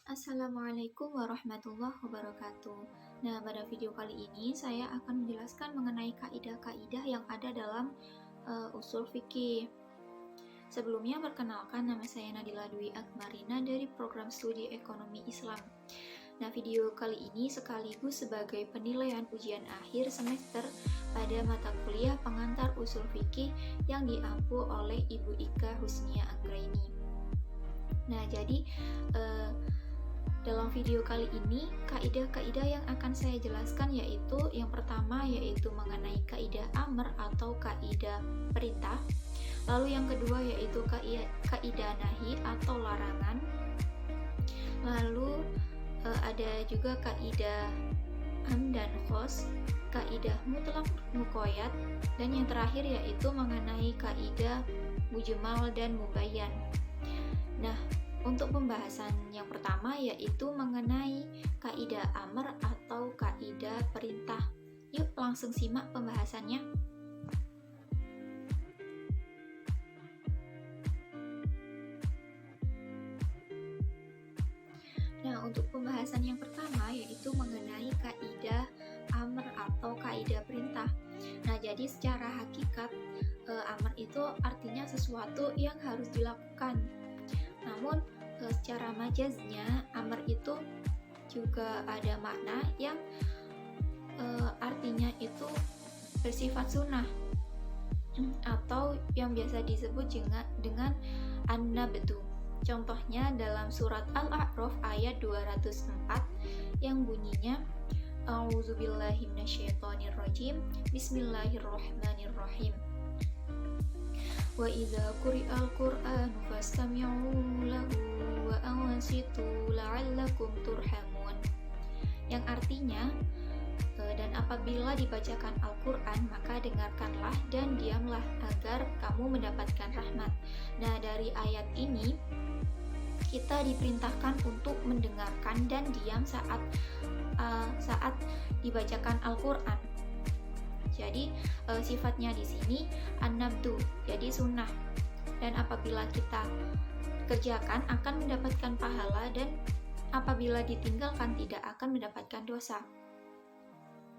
Assalamualaikum warahmatullahi wabarakatuh. Nah, pada video kali ini saya akan menjelaskan mengenai kaidah-kaidah yang ada dalam usul fikih. Sebelumnya, perkenalkan nama saya Nadila Dwi Akmarina dari program studi Ekonomi Islam. Nah, video kali ini sekaligus sebagai penilaian ujian akhir semester pada mata kuliah pengantar usul fikih yang diampu oleh Ibu Ika Husnia Anggraini. Nah, jadi dalam video kali ini, kaidah-kaidah yang akan saya jelaskan yaitu yang pertama yaitu mengenai kaidah amr atau kaidah perintah. Lalu yang kedua yaitu kaidah nahi atau larangan. Lalu ada juga kaidah am dan khos, kaidah mutlak muqayyad, dan yang terakhir yaitu mengenai kaidah mujmal dan mubayyan. Nah, untuk pembahasan yang pertama yaitu mengenai kaidah amr atau kaidah perintah. Yuk langsung simak pembahasannya. Nah, untuk pembahasan yang pertama yaitu mengenai kaidah amr atau kaidah perintah. Nah, jadi secara hakikat amr itu artinya sesuatu yang harus dilakukan. Namun secara majaznya amr itu juga ada makna yang artinya itu bersifat sunnah atau yang biasa disebut dengan an-nabdu. Contohnya dalam surat Al-A'raf ayat 204 yang bunyinya A'udzubillahi minasyaitonirrajim Bismillahirrahmanirrahim. Wa idza quri'al Qur'anu fastami'u lahu wa ansitu la'allakum turhamun. Yang artinya dan apabila dibacakan Al-Qur'an maka dengarkanlah dan diamlah agar kamu mendapatkan rahmat. Nah, dari ayat ini kita diperintahkan untuk mendengarkan dan diam saat dibacakan Al-Qur'an. Jadi sifatnya di sini an-nabdu, jadi sunnah. Dan apabila kita kerjakan akan mendapatkan pahala dan apabila ditinggalkan tidak akan mendapatkan dosa.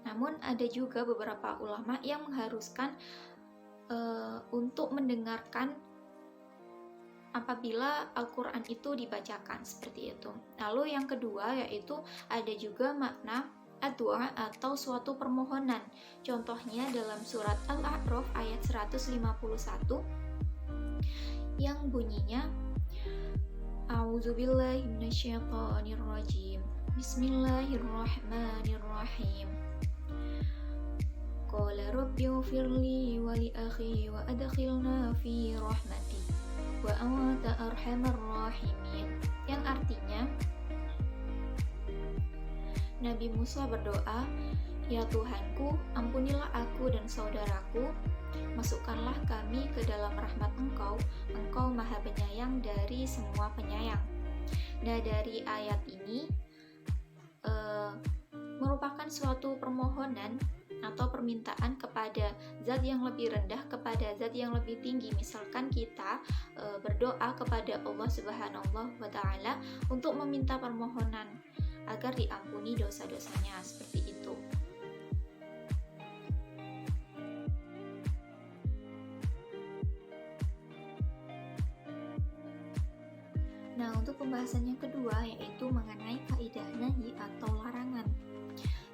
Namun ada juga beberapa ulama yang mengharuskan untuk mendengarkan apabila Al-Quran itu dibacakan seperti itu. Lalu yang kedua yaitu ada juga makna ad-du'a atau suatu permohonan. Contohnya dalam surat Al-A'raf ayat 151 yang bunyinya A'udzubillahi minasyaitonirrajim Bismillahirrahmanirrahim. Qala rabbighfirli wa li akhi wa adkhilna fi rahmati wa anta arhamar rahimin. Yang artinya Nabi Musa berdoa, "Ya Tuhanku, ampunilah aku dan saudaraku, masukkanlah kami ke dalam rahmat Engkau, Engkau Maha Penyayang dari semua penyayang." Nah, dari ayat ini merupakan suatu permohonan atau permintaan kepada zat yang lebih rendah kepada zat yang lebih tinggi. Misalkan kita berdoa kepada Allah Subhanahu wa Ta'ala untuk meminta permohonan agar diampuni dosa-dosanya, seperti itu. Nah, untuk pembahasan yang kedua yaitu mengenai kaidah nahi atau larangan.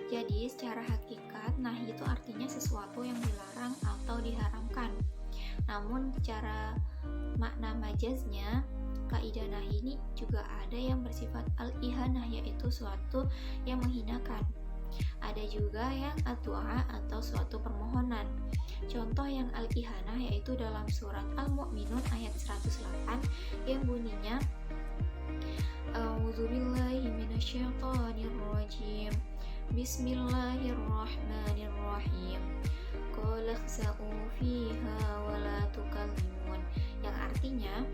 Jadi, secara hakikat nahi itu artinya sesuatu yang dilarang atau diharamkan. Namun, secara makna majaznya kaidah nahi ini juga ada yang bersifat al-ihanah, yaitu suatu yang menghinakan. Ada juga yang ad-du'a atau suatu permohonan. Contoh yang al-ihanah yaitu dalam surat Al-Mu'minun ayat 108 yang bunyinya A'udzubillahi minasyaitonirrajim Bismillahirrahmanirrahim. Qala khsa'u fiha wa la tukallimun. Yang artinya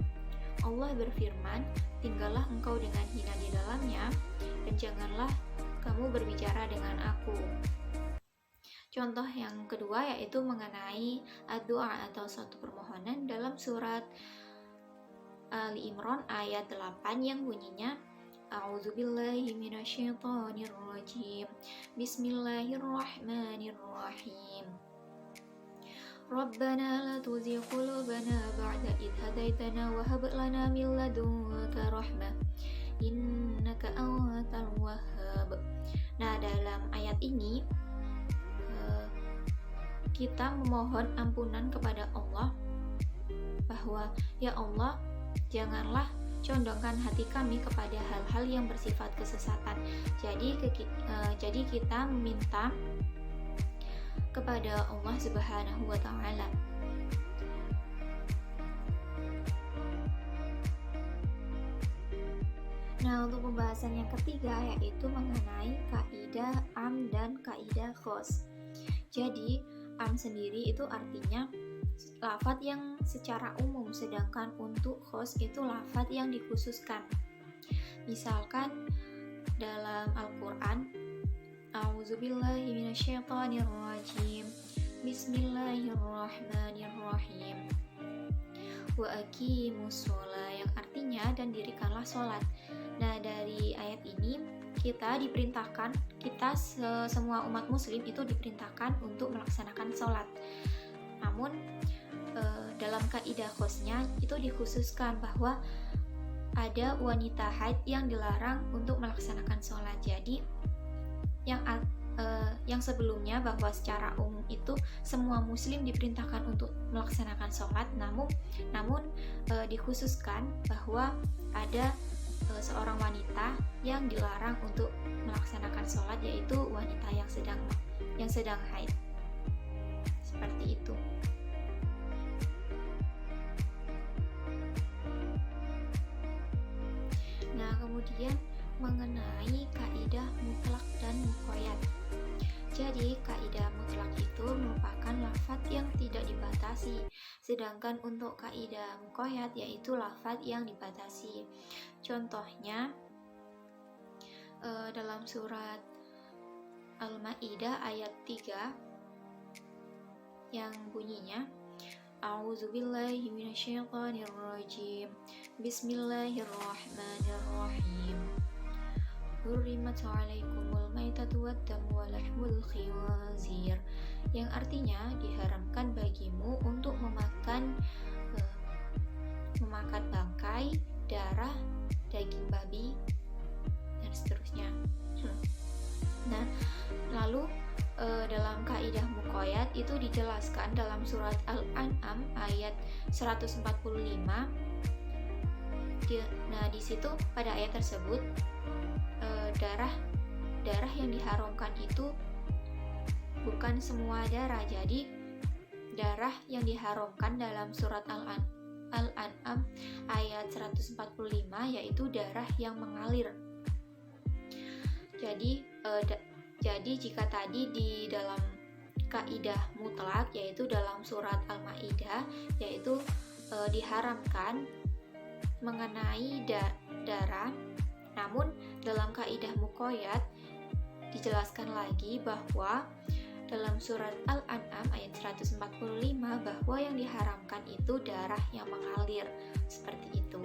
Allah berfirman, tinggallah engkau dengan hina di dalamnya dan janganlah kamu berbicara dengan aku. Contoh yang kedua yaitu mengenai ad-du'a atau suatu permohonan dalam surat Ali Imran ayat 8 yang bunyinya A'udzubillahi minasyaitonirrajim. Bismillahirrahmanirrahim. Rabbana la tuzigh qulubana ba'da idh hadaitana wa hab lana min ladunka rahmah innaka antal wahhab. Nah, dalam ayat ini kita memohon ampunan kepada Allah bahwa ya Allah, janganlah condongkan hati kami kepada hal-hal yang bersifat kesesatan. Jadi kita meminta kepada Allah Subhanahu wa Ta'ala. Nah, untuk pembahasan yang ketiga yaitu mengenai kaidah am dan kaidah khos. Jadi, am sendiri itu artinya lafadz yang secara umum, sedangkan untuk khos itu lafadz yang dikhususkan. Misalkan dalam Al-Quran, A'udzubillahi minasyaitonirrajim. Bismillahirrahmanirrahim. Wa aqimus sholat, yang artinya dan dirikanlah sholat. Nah, dari ayat ini kita diperintahkan, semua umat muslim itu diperintahkan untuk melaksanakan sholat. Namun dalam kaidah khosnya itu dikhususkan bahwa ada wanita haid yang dilarang untuk melaksanakan sholat. Jadi yang sebelumnya bahwa secara umum itu semua muslim diperintahkan untuk melaksanakan sholat, namun dikhususkan bahwa ada seorang wanita yang dilarang untuk melaksanakan sholat, yaitu wanita yang sedang haid. Seperti itu. Nah, kemudian mengenai kaidah mutlak dan muqayyad. Jadi, kaidah mutlak itu merupakan lafadz yang tidak dibatasi, sedangkan untuk kaidah muqayyad yaitu lafadz yang dibatasi. Contohnya dalam surat Al-Maidah ayat 3 yang bunyinya A'udzubillahi minasyaitonirrajim. Bismillahirrahmanirrahim. Hurrimat 'alaikumul maitatu wad-damu wa lahmul khinzir, yang artinya diharamkan bagimu untuk memakan bangkai, darah, daging babi, dan seterusnya. Nah, lalu dalam kaidah muqayyad itu dijelaskan dalam surat Al-An'am ayat 145. Nah, di situ pada ayat tersebut darah yang diharamkan itu bukan semua darah. Jadi darah yang diharamkan dalam surat Al-An'am ayat 145 yaitu darah yang mengalir. Jadi jika tadi di dalam kaidah mutlak yaitu dalam surat Al-Maidah yaitu diharamkan mengenai darah, namun dalam kaidah muqayyad dijelaskan lagi bahwa dalam surat Al-An'am ayat 145 bahwa yang diharamkan itu darah yang mengalir, seperti itu.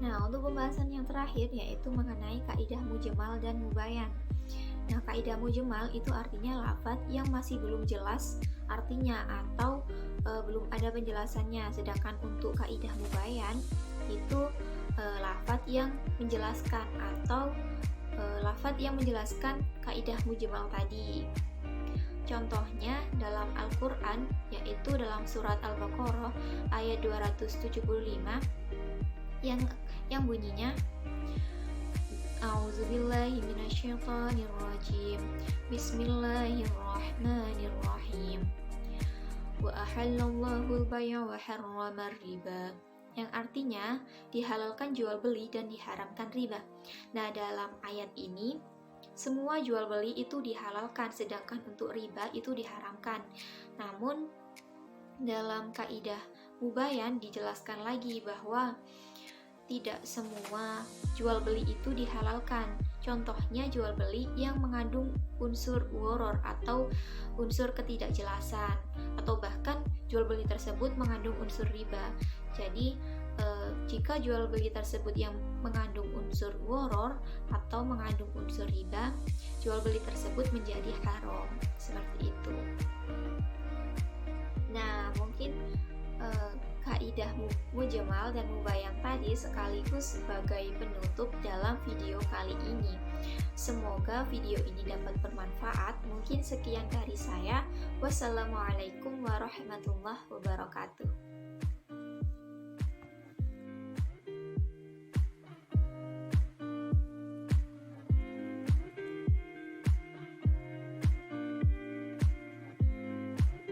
Nah, untuk pembahasan yang terakhir yaitu mengenai kaidah mujmal dan mubayan. Nah, kaidah mujmal itu artinya lafadz yang masih belum jelas artinya atau belum ada penjelasannya, sedangkan untuk kaidah mubayan itu lafadz yang menjelaskan atau lafadz yang menjelaskan kaidah mujmal tadi. Contohnya dalam Al-Quran yaitu dalam surat Al-Baqarah ayat 275 yang bunyinya A'udzubillahi minasyaitonirrajim. Bismillahirrahmanirrahim. Wa ahallallahu al-bay'a wa harrama riba, yang artinya dihalalkan jual beli dan diharamkan riba. Nah, dalam ayat ini semua jual beli itu dihalalkan, sedangkan untuk riba itu diharamkan. Namun dalam kaidah mubayan dijelaskan lagi bahwa tidak semua jual beli itu dihalalkan. Contohnya jual beli yang mengandung unsur gharar atau unsur ketidakjelasan, atau bahkan jual beli tersebut mengandung unsur riba. Jadi jika jual beli tersebut yang mengandung unsur gharar atau mengandung unsur riba, jual beli tersebut menjadi haram. Seperti itu. Nah, mungkin kaidah mujmal dan mubayyan tadi sekaligus sebagai penutup dalam video kali ini. Semoga video ini dapat bermanfaat. Mungkin sekian dari saya. Wassalamualaikum warahmatullahi wabarakatuh.